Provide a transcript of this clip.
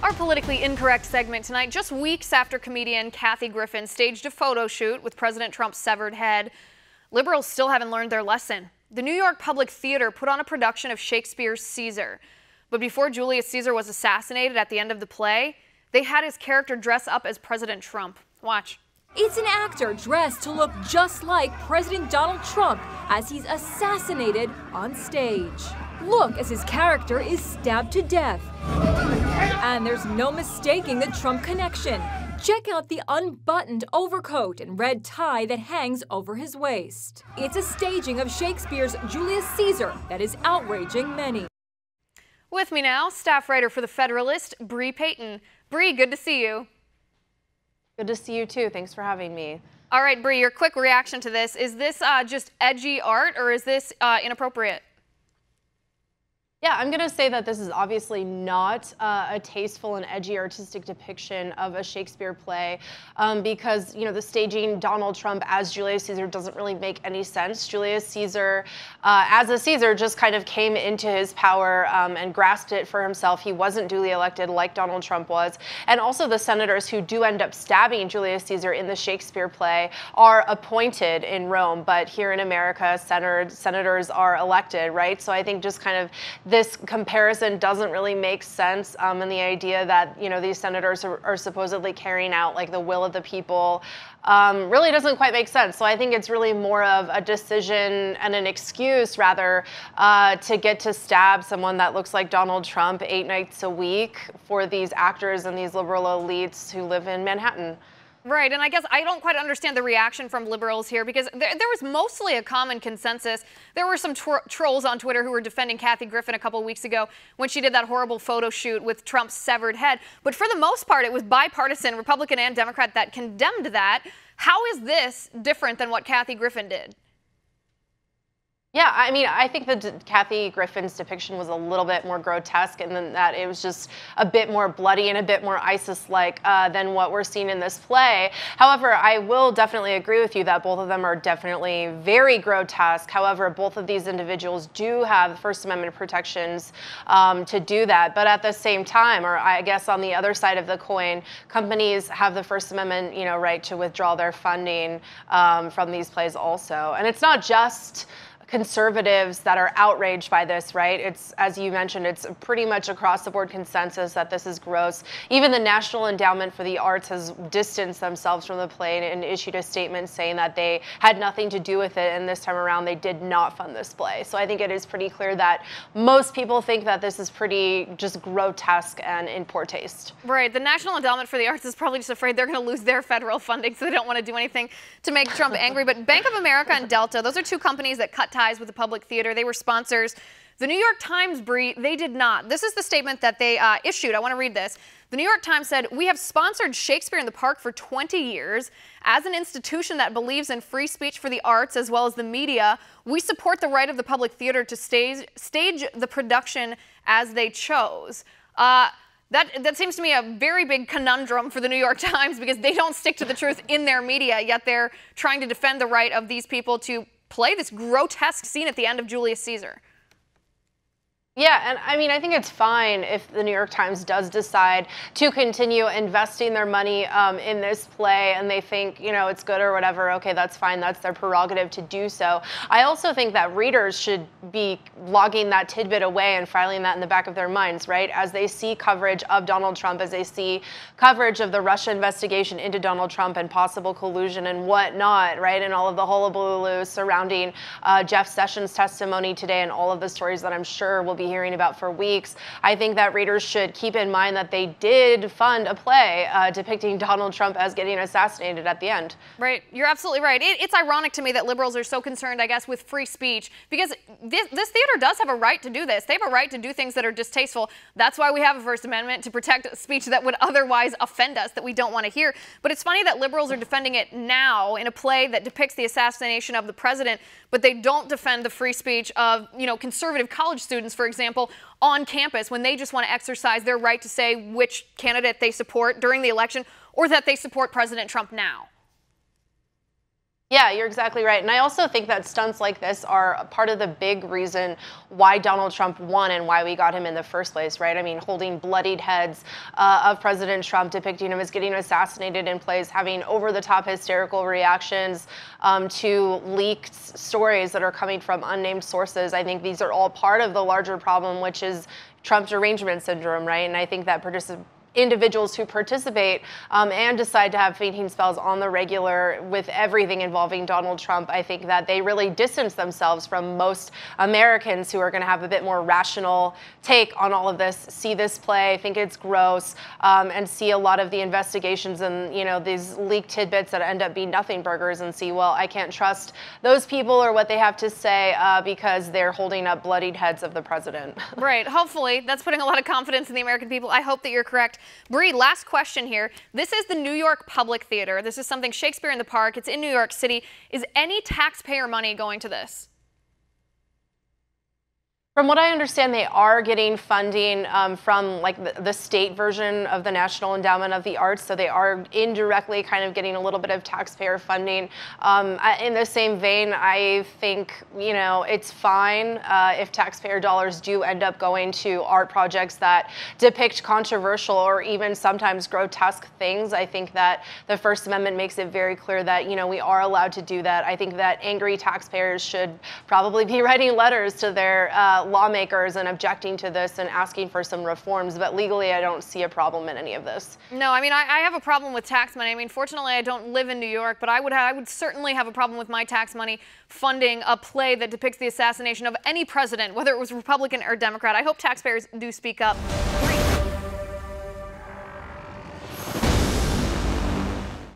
Our politically incorrect segment tonight, just weeks after comedian Kathy Griffin staged a photo shoot with President Trump's severed head, liberals still haven't learned their lesson. The New York Public Theater put on a production of Shakespeare's Caesar. But before Julius Caesar was assassinated at the end of the play, they had his character dress up as President Trump. Watch. It's an actor dressed to look just like President Donald Trump as he's assassinated on stage. Look as his character is stabbed to death. And there's no mistaking the Trump connection. Check out the unbuttoned overcoat and red tie that hangs over his waist. It's a staging of Shakespeare's Julius Caesar that is outraging many. With me now, staff writer for The Federalist, Bree Payton. Bree, good to see you. Good to see you too. Thanks for having me. All right, Bree, your quick reaction to this. Is this just edgy art or is this inappropriate? Yeah, I'm going to say that this is obviously not a tasteful and edgy artistic depiction of a Shakespeare play because, you know, the staging Donald Trump as Julius Caesar doesn't really make any sense. Julius Caesar, as a Caesar, just kind of came into his power and grasped it for himself. He wasn't duly elected like Donald Trump was. And also the senators who do end up stabbing Julius Caesar in the Shakespeare play are appointed in Rome. But here in America, senators are elected, right? So I think just kind of this comparison doesn't really make sense, and the idea that, you know, these senators are supposedly carrying out like the will of the people really doesn't quite make sense. So I think it's really more of a decision and an excuse rather to get to stab someone that looks like Donald Trump 8 nights a week for these actors and these liberal elites who live in Manhattan. Right, and I guess I don't quite understand the reaction from liberals here because there was mostly a common consensus. There were some trolls on Twitter who were defending Kathy Griffin a couple weeks ago when she did that horrible photo shoot with Trump's severed head. But for the most part, it was bipartisan, Republican and Democrat, that condemned that. How is this different than what Kathy Griffin did? Yeah, I mean, I think that Kathy Griffin's depiction was a little bit more grotesque, and then that it was just a bit more bloody and a bit more ISIS-like than what we're seeing in this play. However, I will definitely agree with you that both of them are definitely very grotesque. However, both of these individuals do have First Amendment protections to do that. But at the same time, or I guess on the other side of the coin, companies have the First Amendment, you know, right to withdraw their funding from these plays also. And it's not just conservatives that are outraged by this, right? It's, as you mentioned, it's pretty much across the board consensus that this is gross. Even the National Endowment for the Arts has distanced themselves from the play and issued a statement saying that they had nothing to do with it, and this time around they did not fund this play. So I think it is pretty clear that most people think that this is pretty just grotesque and in poor taste. Right. The National Endowment for the Arts is probably just afraid they're going to lose their federal funding, so they don't want to do anything to make Trump angry. But Bank of America and Delta, those are two companies that cut ties with the public theater. They were sponsors. The New York Times, Bree, they did not. This is the statement that they issued. I want to read this. The New York Times said, "We have sponsored Shakespeare in the Park for 20 years. As an institution that believes in free speech for the arts as well as the media, we support the right of the public theater to stage the production as they chose." That seems to me a very big conundrum for the New York Times because they don't stick to the truth in their media, yet they're trying to defend the right of these people to play this grotesque scene at the end of Julius Caesar. Yeah, and I mean, I think it's fine if the New York Times does decide to continue investing their money in this play and they think, you know, it's good or whatever. Okay, that's fine. That's their prerogative to do so. I also think that readers should be logging that tidbit away and filing that in the back of their minds, right? As they see coverage of Donald Trump, as they see coverage of the Russia investigation into Donald Trump and possible collusion and whatnot, right? And all of the hullabaloo surrounding Jeff Sessions' testimony today and all of the stories that I'm sure will be hearing about for weeks. I think that readers should keep in mind that they did fund a play depicting Donald Trump as getting assassinated at the end. Right. You're absolutely right. It's ironic to me that liberals are so concerned, I guess, with free speech because this theater does have a right to do this. They have a right to do things that are distasteful. That's why we have a First Amendment, to protect speech that would otherwise offend us, that we don't want to hear. But it's funny that liberals are defending it now in a play that depicts the assassination of the president, but they don't defend the free speech of, you know, conservative college students, for example, on campus when they just want to exercise their right to say which candidate they support during the election or that they support President Trump now. Yeah, you're exactly right. And I also think that stunts like this are a part of the big reason why Donald Trump won and why we got him in the first place, right? I mean, holding bloodied heads of President Trump, depicting him as getting assassinated in place, having over-the-top hysterical reactions to leaked stories that are coming from unnamed sources. I think these are all part of the larger problem, which is Trump derangement syndrome, right? And I think that individuals who participate and decide to have fainting spells on the regular with everything involving Donald Trump, I think that they really distance themselves from most Americans who are going to have a bit more rational take on all of this, see this play, think it's gross, and see a lot of the investigations and, you know, these leaked tidbits that end up being nothing burgers and see, well, I can't trust those people or what they have to say because they're holding up bloodied heads of the president. Right. Hopefully that's putting a lot of confidence in the American people. I hope that you're correct. Bree, last question here. This is the New York Public Theater. This is something Shakespeare in the Park. It's in New York City. Is any taxpayer money going to this? From what I understand, they are getting funding from like the state version of the National Endowment of the Arts, so they are indirectly kind of getting a little bit of taxpayer funding. In the same vein, I think, you know, it's fine if taxpayer dollars do end up going to art projects that depict controversial or even sometimes grotesque things. I think that the First Amendment makes it very clear that, you know, we are allowed to do that. I think that angry taxpayers should probably be writing letters to their lawmakers and objecting to this and asking for some reforms, but legally I don't see a problem in any of this. No, I mean, I have a problem with tax money. I mean, fortunately I don't live in New York, but I would certainly have a problem with my tax money funding a play that depicts the assassination of any president, whether it was Republican or Democrat. I hope taxpayers do speak up.